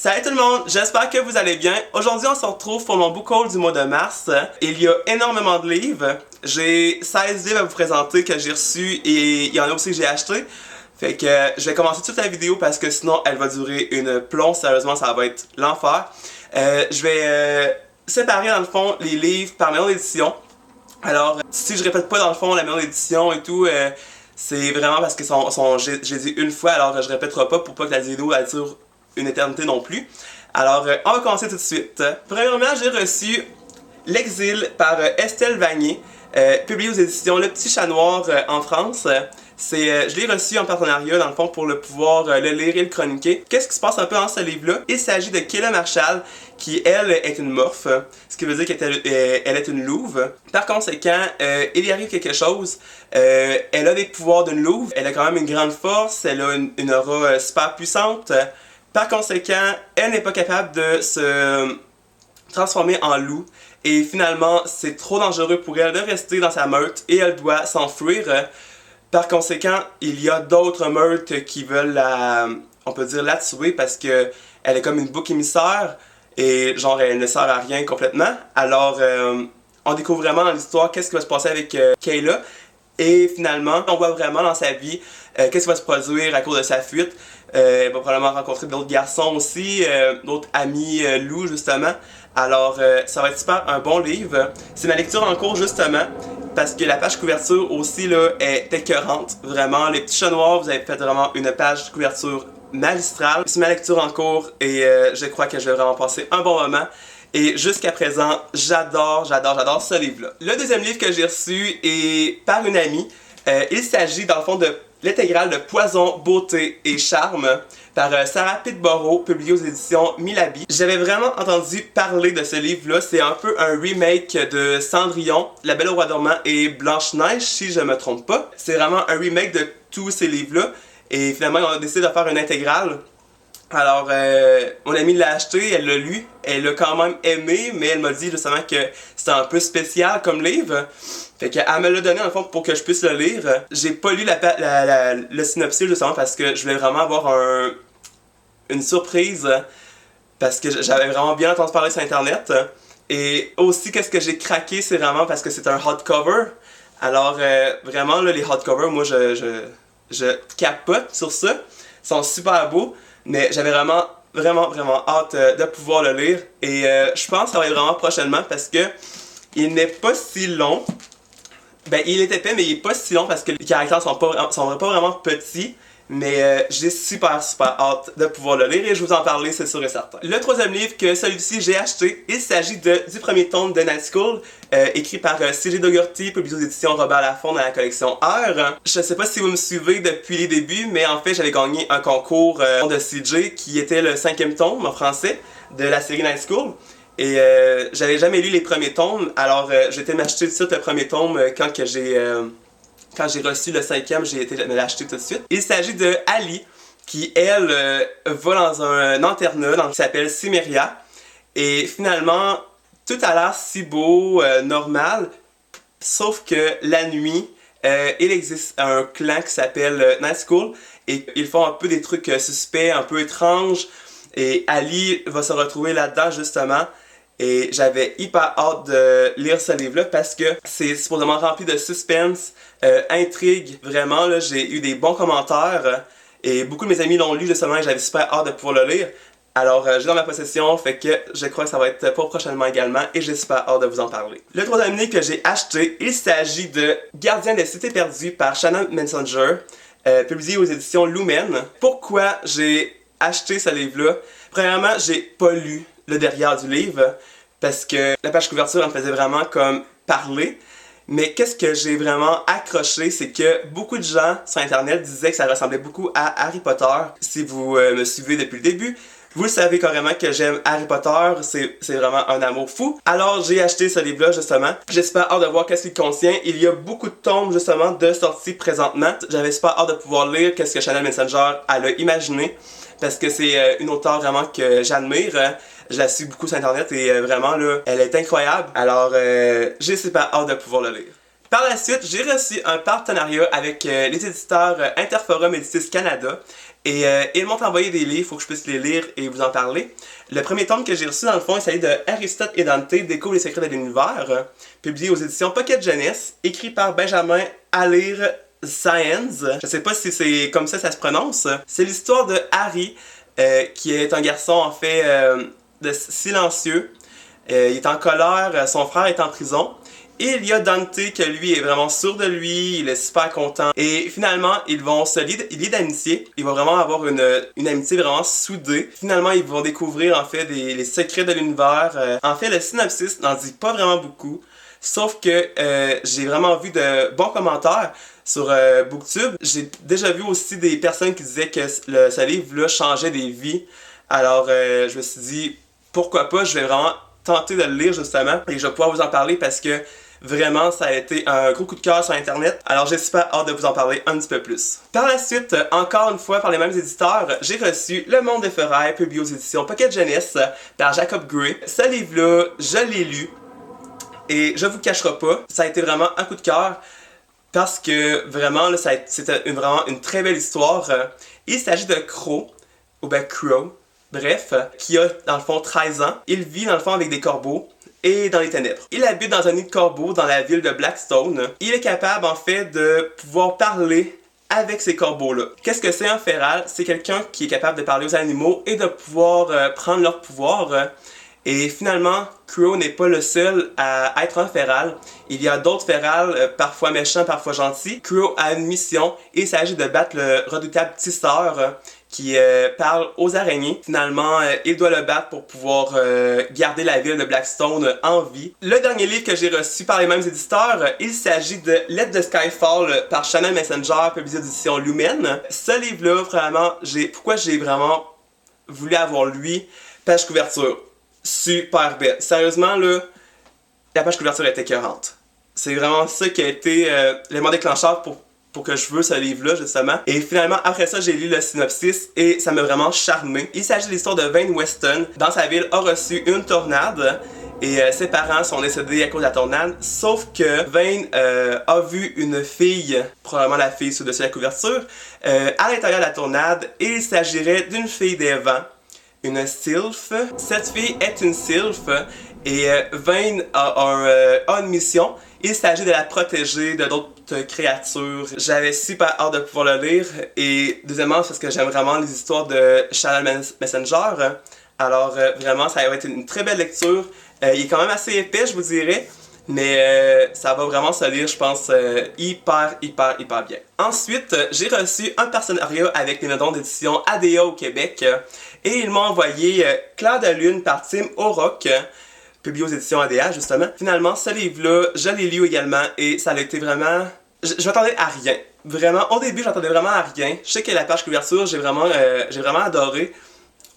Salut tout le monde, j'espère que vous allez bien. Aujourd'hui, on se retrouve pour mon book haul du mois de mars. Il y a énormément de livres. J'ai 16 livres à vous présenter que j'ai reçus et il y en a aussi que j'ai acheté. Fait que je vais commencer toute la vidéo parce que sinon elle va durer une plombe. Sérieusement, ça va être l'enfer. Je vais séparer dans le fond les livres par maison d'édition. Alors, si je répète pas dans le fond la maison d'édition et tout, c'est vraiment parce que j'ai dit une fois, alors je répéterai pas pour pas que la vidéo elle dure une éternité non plus. Alors, on va commencer tout de suite. Premièrement, j'ai reçu L'Exil par Estelle Vanier, publié aux éditions Le Petit Chat Noir en France. Je l'ai reçu en partenariat, dans le fond, pour le pouvoir le lire et le chroniquer. Qu'est-ce qui se passe un peu dans ce livre-là? Il s'agit de Kayla Marshall, qui, elle, est une morphe, ce qui veut dire qu'elle est une louve. Par conséquent, il y arrive quelque chose. Elle a des pouvoirs d'une louve, elle a quand même une grande force, elle a une aura super puissante. Par conséquent, elle n'est pas capable de se transformer en loup. Et finalement, c'est trop dangereux pour elle de rester dans sa meute et elle doit s'enfuir. Par conséquent, il y a d'autres meutes qui veulent on peut dire la tuer parce que elle est comme une bouc émissaire et genre elle ne sert à rien complètement. Alors, on découvre vraiment dans l'histoire qu'est-ce qui va se passer avec Kayla. Et finalement, on voit vraiment dans sa vie qu'est-ce qui va se produire à cause de sa fuite. Elle va probablement rencontrer d'autres garçons aussi, d'autres amis loups justement. Alors, ça va être super un bon livre. C'est ma lecture en cours justement, parce que la page couverture aussi là, est écœurante. Vraiment, les petits chats noirs, vous avez fait vraiment une page couverture magistrale. C'est ma lecture en cours et je crois que je vais vraiment passer un bon moment. Et jusqu'à présent, j'adore ce livre-là. Le deuxième livre que j'ai reçu est par une amie. Il s'agit dans le fond de l'intégrale de Poison, Beauté et Charme par Sarah Pitborough, publié aux éditions Milabi. J'avais vraiment entendu parler de ce livre-là. C'est un peu un remake de Cendrillon, La Belle au Roi dormant et Blanche-Neige, si je me trompe pas. C'est vraiment un remake de tous ces livres-là. Et finalement, on a décidé de faire une intégrale. Alors, mon amie l'a acheté, elle l'a lu, elle l'a quand même aimé, mais elle m'a dit justement que c'était un peu spécial comme livre. Fait qu'elle me l'a donné en fond pour que je puisse le lire. J'ai pas lu le synopsis justement parce que je voulais vraiment avoir une surprise parce que j'avais vraiment bien entendu parler sur internet. Et aussi, qu'est-ce que j'ai craqué, c'est vraiment parce que c'est un hardcover. Alors, vraiment, là, les hardcovers, moi, je capote sur ça. Ils sont super beaux. Mais j'avais vraiment hâte de pouvoir le lire. Et je pense que ça va être vraiment prochainement parce que il n'est pas si long. Ben, il est épais, mais il est pas si long parce que les caractères sont pas vraiment petits. Mais j'ai super hâte de pouvoir le lire et je vous en parler, c'est sûr et certain. Le troisième livre que celui-ci j'ai acheté, il s'agit du premier tome de Night School, écrit par C.J. Dougherty, publié aux éditions Robert Laffont dans la collection Heure. Je sais pas si vous me suivez depuis les débuts, mais en fait j'avais gagné un concours de C.J. qui était le 5e tome en français de la série Night School. Et j'avais jamais lu les premiers tomes, alors j'ai été m'acheter tout de suite le premier tome quand j'ai reçu le 5e, j'ai été me l'acheter tout de suite. Il s'agit de Ali, qui, elle, va dans un internat qui s'appelle Cimmeria. Et finalement, tout a l'air si beau, normal, sauf que la nuit, il existe un clan qui s'appelle Night School, et ils font un peu des trucs suspects, un peu étranges, et Ali va se retrouver là-dedans, justement. Et j'avais hyper hâte de lire ce livre-là parce que c'est supposément rempli de suspense, intrigue. Vraiment, là, j'ai eu des bons commentaires et beaucoup de mes amis l'ont lu justement et j'avais super hâte de pouvoir le lire. Alors, j'ai dans ma possession, fait que je crois que ça va être pour prochainement également et j'ai super hâte de vous en parler. Le troisième livre que j'ai acheté, il s'agit de Gardien des cités perdues par Shannon Messenger, publié aux éditions Lumen. Pourquoi j'ai acheté ce livre-là? Premièrement, j'ai pas lu le derrière du livre parce que la page couverture en faisait vraiment comme parler. Mais qu'est-ce que j'ai vraiment accroché, c'est que beaucoup de gens sur internet disaient que ça ressemblait beaucoup à Harry Potter. Si vous me suivez depuis le début, vous le savez carrément que j'aime Harry Potter, c'est vraiment un amour fou. Alors j'ai acheté ce livre-là justement. J'espère hâte de voir qu'est-ce qu'il contient. Il y a beaucoup de tomes justement de sortie présentement. J'avais super hâte de pouvoir lire qu'est-ce que Shannon Messenger elle a imaginé. Parce que c'est une auteure vraiment que j'admire. Je la suis beaucoup sur internet et vraiment là, elle est incroyable. Alors j'ai super hâte de pouvoir le lire. Par la suite, j'ai reçu un partenariat avec les éditeurs Interforum Éditis Canada et ils m'ont envoyé des livres, il faut que je puisse les lire et vous en parler. Le premier tome que j'ai reçu, dans le fond, il s'agit de Aristote et Dante, Découvre les secrets de l'univers, publié aux éditions Pocket Jeunesse, écrit par Benjamin Alire Sáenz. Je sais pas si c'est comme ça se prononce. C'est l'histoire de Harry, qui est un garçon en fait silencieux. Il est en colère, son frère est en prison. Et il y a Dante que lui est vraiment sûr de lui, il est super content. Et finalement, ils vont se lier d'amitié. Ils vont vraiment avoir une amitié vraiment soudée. Finalement, ils vont découvrir en fait les secrets de l'univers. En fait, le synopsis n'en dit pas vraiment beaucoup. Sauf que j'ai vraiment vu de bons commentaires sur Booktube. J'ai déjà vu aussi des personnes qui disaient que ce livre-là changeait des vies. Alors, je me suis dit, pourquoi pas, je vais vraiment tenter de le lire justement. Et je vais pouvoir vous en parler parce que vraiment, ça a été un gros coup de cœur sur Internet. Alors, j'ai super hâte de vous en parler un petit peu plus. Par la suite, encore une fois, par les mêmes éditeurs, j'ai reçu Le Monde des Ferrailles, publié aux éditions Pocket Jeunesse par Jacob Gray. Ce livre-là, je l'ai lu. Et je vous cacherai pas, ça a été vraiment un coup de cœur parce que vraiment, là, c'était vraiment une très belle histoire. Il s'agit de Crow, ou ben Crow, bref, qui a dans le fond 13 ans. Il vit dans le fond avec des corbeaux et dans les ténèbres. Il habite dans un nid de corbeaux dans la ville de Blackstone. Il est capable en fait de pouvoir parler avec ces corbeaux-là. Qu'est-ce que c'est un féral? C'est quelqu'un qui est capable de parler aux animaux et de pouvoir prendre leur pouvoir. Et finalement, Crow n'est pas le seul à être un féral. Il y a d'autres férals, parfois méchants, parfois gentils. Crow a une mission et il s'agit de battre le redoutable tisseur qui parle aux araignées. Finalement, il doit le battre pour pouvoir garder la ville de Blackstone en vie. Le dernier livre que j'ai reçu par les mêmes éditeurs, il s'agit de Lettre de Skyfall par Channel Messenger, publié aux éditions Lumen. Ce livre-là, vraiment, pourquoi j'ai vraiment voulu avoir lui, page couverture. Super belle. Sérieusement, là, la page couverture est écœurante. C'est vraiment ça qui a été l'élément déclencheur pour que je veux ce livre-là, justement. Et finalement, après ça, j'ai lu le synopsis et ça m'a vraiment charmé. Il s'agit de l'histoire de Vane Weston. Dans sa ville, a reçu une tornade et ses parents sont décédés à cause de la tornade. Sauf que Vane a vu une fille, probablement la fille sous-dessus la couverture, à l'intérieur de la tornade et il s'agirait d'une fille des vents. Une sylph. Cette fille est une sylph et Vane a une mission. Il s'agit de la protéger de d'autres créatures. J'avais super hâte de pouvoir le lire et deuxièmement c'est parce que j'aime vraiment les histoires de Channel Messenger. Alors vraiment ça va être une très belle lecture. Il est quand même assez épais je vous dirais. Mais ça va vraiment se lire, je pense, hyper bien. Ensuite, j'ai reçu un partenariat avec les maisons d'édition ADA au Québec. Et ils m'ont envoyé Clair de Lune par Tim O'Rourke, publié aux éditions ADA, justement. Finalement, ce livre-là, je l'ai lu également et ça a été vraiment... Je m'attendais à rien. Vraiment, au début, j'attendais vraiment à rien. Je sais que la page couverture, j'ai vraiment adoré.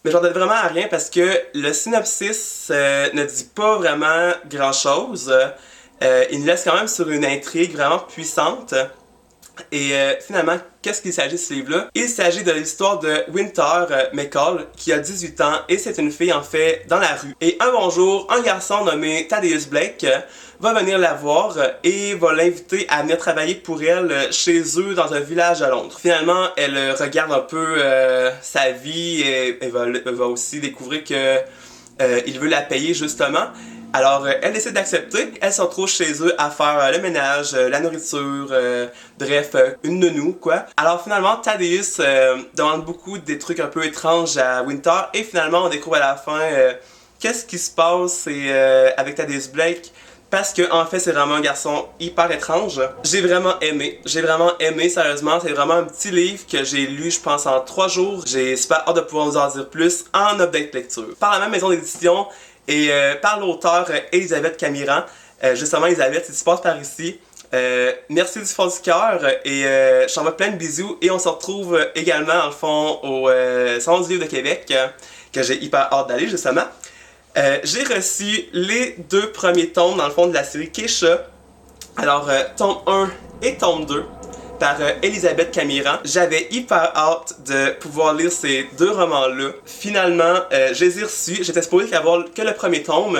Mais j'en donne vraiment à rien parce que le synopsis ne dit pas vraiment grand-chose. Il nous laisse quand même sur une intrigue vraiment puissante. Et finalement, qu'est-ce qu'il s'agit de ce livre-là? Il s'agit de l'histoire de Winter McCall, qui a 18 ans, et c'est une fille en fait dans la rue. Et un bon jour, un garçon nommé Thaddeus Blake va venir la voir et va l'inviter à venir travailler pour elle chez eux dans un village à Londres. Finalement, elle regarde un peu sa vie et elle va aussi découvrir que il veut la payer justement. Alors, elle décide d'accepter. Elle se retrouve chez eux à faire le ménage, la nourriture, bref, une nounou, quoi. Alors, finalement, Thaddeus demande beaucoup des trucs un peu étranges à Winter. Et finalement, on découvre à la fin qu'est-ce qui se passe avec Thaddeus Blake. Parce que, en fait, c'est vraiment un garçon hyper étrange. J'ai vraiment aimé, sérieusement. C'est vraiment un petit livre que j'ai lu, je pense, en 3 jours. J'ai super hâte de pouvoir vous en dire plus en update lecture. Par la même maison d'édition, et par l'auteur Elisabeth Camiran. Justement, Elisabeth, si tu passes par ici, merci du fond du cœur et je t'envoie plein de bisous. Et on se retrouve également, dans le fond, au Salon du Livre de Québec, que j'ai hyper hâte d'aller, justement. J'ai reçu les 2 premiers tomes, dans le fond, de la série Keisha. Alors, tome 1 et tome 2. Par Elisabeth Camiran. J'avais hyper hâte de pouvoir lire ces 2 romans-là. Finalement, je les ai reçus. J'étais supposé avoir que le premier tome,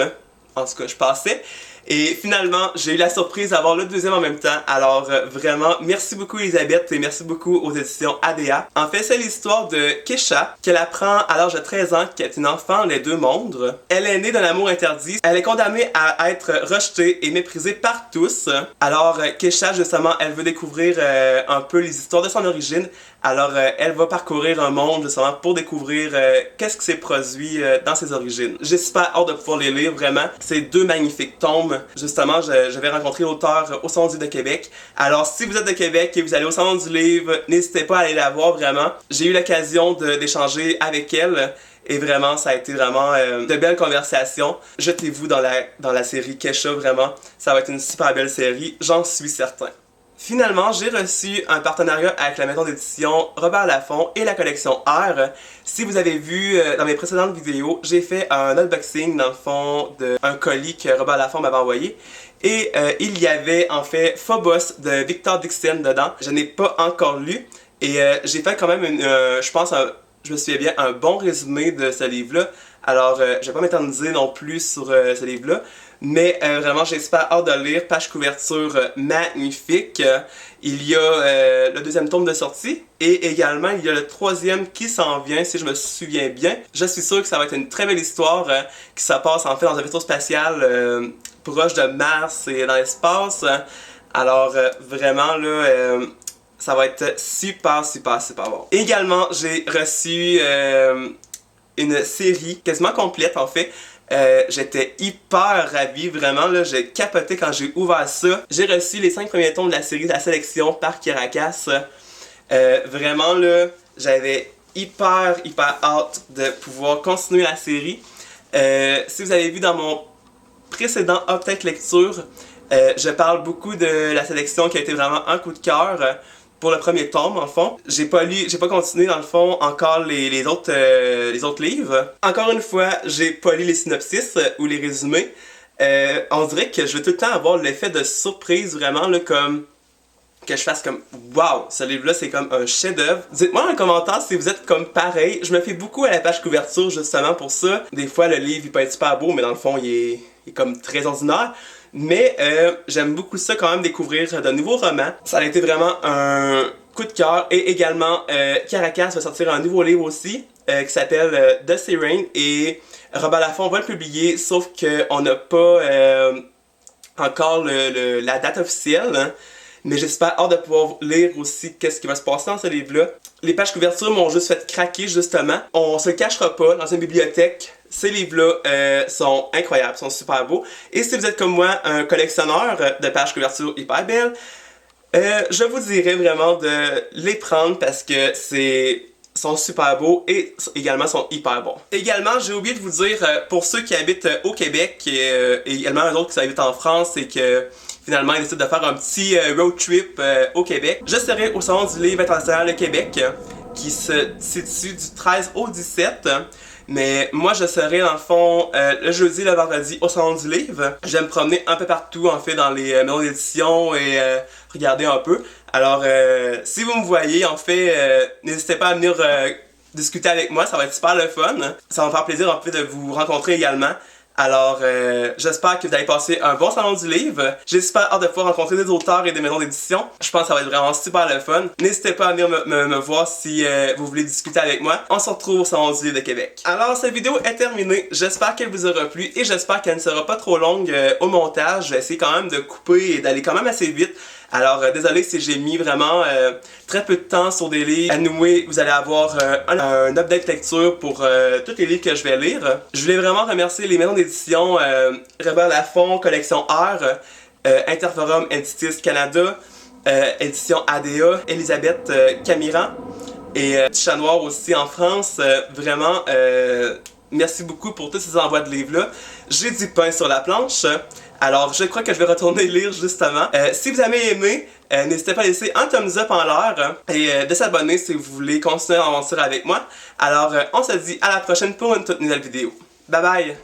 en tout cas je pensais. Et finalement, j'ai eu la surprise d'avoir le deuxième en même temps. Alors vraiment, merci beaucoup Elisabeth et merci beaucoup aux éditions ADA. En fait, c'est l'histoire de Kesha, qu'elle apprend à l'âge de 13 ans qu'elle est une enfant les deux mondes. Elle est née d'un amour interdit. Elle est condamnée à être rejetée et méprisée par tous. Alors Kesha, justement, elle veut découvrir un peu les histoires de son origine. Alors elle va parcourir un monde justement pour découvrir qu'est-ce qui s'est produit dans ses origines. J'espère hâte de pouvoir les lire vraiment. C'est deux magnifiques tomes. Justement, je vais rencontrer l'auteur au Salon du Livre de Québec. Alors si vous êtes de Québec et vous allez au Salon du Livre, n'hésitez pas à aller la voir vraiment. J'ai eu l'occasion d'échanger avec elle. Et vraiment, ça a été vraiment de belles conversations. Jetez-vous dans la série Kesha, vraiment. Ça va être une super belle série, j'en suis certain. Finalement, j'ai reçu un partenariat avec la maison d'édition Robert Laffont et la collection R. Si vous avez vu dans mes précédentes vidéos, j'ai fait un unboxing dans le fond d'un colis que Robert Laffont m'avait envoyé. Et il y avait en fait Phobos de Victor Dixon dedans. Je n'ai pas encore lu. Et j'ai fait quand même je pense, je me souviens bien, un bon résumé de ce livre-là. Alors, je vais pas m'éterniser non plus sur ce livre-là. Mais vraiment, j'espère hâte de lire. Page couverture magnifique. Il y a le deuxième tome de sortie. Et également, il y a le troisième qui s'en vient, si je me souviens bien. Je suis sûr que ça va être une très belle histoire qui se passe en fait dans un vaisseau spatial proche de Mars et dans l'espace. Alors, vraiment, là... ça va être super bon. Également, j'ai reçu une série quasiment complète en fait. J'étais hyper ravi, vraiment là, j'ai capoté quand j'ai ouvert ça. J'ai reçu les 5 premiers tomes de la série La Sélection par Caracas. Vraiment là, j'avais hyper hâte de pouvoir continuer la série. Si vous avez vu dans mon précédent Update Lecture, je parle beaucoup de La Sélection qui a été vraiment un coup de cœur. Pour le premier tome, en fond. J'ai pas continué, dans le fond, encore les autres livres. Encore une fois, j'ai pas lu les synopsis ou les résumés. On dirait que je veux tout le temps avoir l'effet de surprise, vraiment, là, comme... que je fasse comme « Wow! Ce livre-là, c'est comme un chef-d'œuvre. » Dites-moi dans les commentaires si vous êtes comme pareil. Je me fie beaucoup à la page couverture, justement, pour ça. Des fois, le livre, il peut être super beau, mais dans le fond, il est comme très ordinaire. Mais j'aime beaucoup ça quand même, découvrir de nouveaux romans. Ça a été vraiment un coup de cœur. Et également, Caracas va sortir un nouveau livre aussi qui s'appelle The Sirène. Et Robert Laffont va le publier, sauf qu'on n'a pas encore la date officielle. Hein. Mais j'espère hâte de pouvoir lire aussi qu'est-ce qui va se passer dans ce livre-là. Les pages couvertures m'ont juste fait craquer, justement. On se le cachera pas, dans une bibliothèque, ces livres-là sont incroyables, sont super beaux. Et si vous êtes comme moi, un collectionneur de pages couverture hyper belles, je vous dirais vraiment de les prendre parce que sont super beaux et également sont hyper bons. Également, j'ai oublié de vous dire, pour ceux qui habitent au Québec et également un autre qui habitent en France et que finalement, ils décident de faire un petit road trip au Québec. Je serai au Salon du Livre international de Québec, qui se situe du 13 au 17. Mais moi, je serai dans le fond le jeudi et le vendredi au Salon du Livre. Je vais me promener un peu partout, en fait, dans les maisons d'édition et regarder un peu. Alors, si vous me voyez, en fait, n'hésitez pas à venir discuter avec moi, ça va être super le fun. Ça va me faire plaisir, en fait, de vous rencontrer également. Alors, j'espère que vous allez passer un bon salon du livre. J'espère hâte de pouvoir rencontrer des auteurs et des maisons d'édition. Je pense que ça va être vraiment super le fun. N'hésitez pas à venir me voir si vous voulez discuter avec moi. On se retrouve au Salon du livre de Québec. Alors, cette vidéo est terminée. J'espère qu'elle vous aura plu et j'espère qu'elle ne sera pas trop longue au montage. Je vais essayer quand même de couper et d'aller quand même assez vite. Alors, désolé si j'ai mis vraiment très peu de temps sur des livres. Anyway, vous allez avoir un update lecture pour tous les livres que je vais lire. Je voulais vraiment remercier les maisons d'édition Robert Laffont, Collection R, Interforum Entities Canada, Édition ADA, Elisabeth Camiran et Chat Noir aussi en France. Vraiment, merci beaucoup pour tous ces envois de livres-là. J'ai du pain sur la planche. Alors, je crois que je vais retourner lire justement. Si vous avez aimé, n'hésitez pas à laisser un thumbs up en l'air et de s'abonner si vous voulez continuer à avancer avec moi. Alors, on se dit à la prochaine pour une toute nouvelle vidéo. Bye bye!